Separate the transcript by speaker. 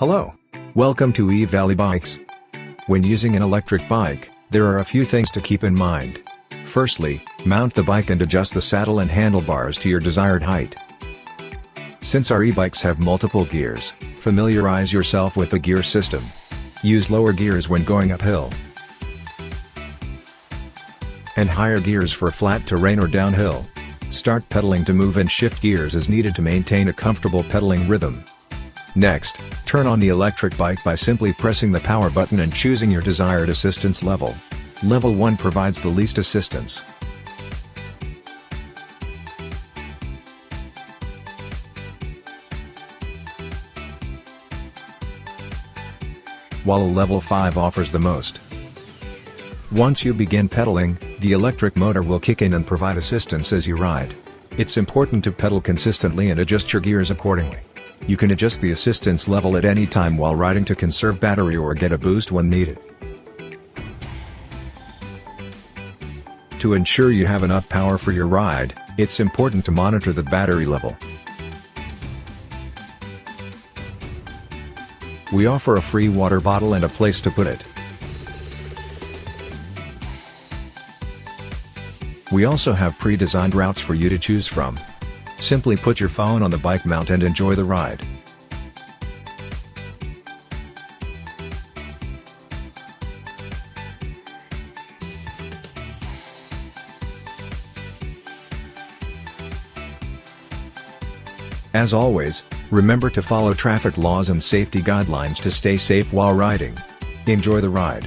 Speaker 1: Hello. Welcome to Valley Bikes. When using an electric bike, there are a few things to keep in mind. Firstly, mount the bike and adjust the saddle and handlebars to your desired height. Since our e-bikes have multiple gears, familiarize yourself with the gear system. Use lower gears when going uphill, and higher gears for flat terrain or downhill. Start pedaling to move and shift gears as needed to maintain a comfortable pedaling rhythm. Next, turn on the electric bike by simply pressing the power button and choosing your desired assistance level. Level 1 provides the least assistance, while a level 5 offers the most. Once you begin pedaling, the electric motor will kick in and provide assistance as you ride. It's important to pedal consistently and adjust your gears accordingly. You can adjust the assistance level at any time while riding to conserve battery or get a boost when needed. To ensure you have enough power for your ride, it's important to monitor the battery level. We offer a free water bottle and a place to put it. We also have pre-designed routes for you to choose from. Simply put your phone on the bike mount and enjoy the ride. As always, remember to follow traffic laws and safety guidelines to stay safe while riding. Enjoy the ride.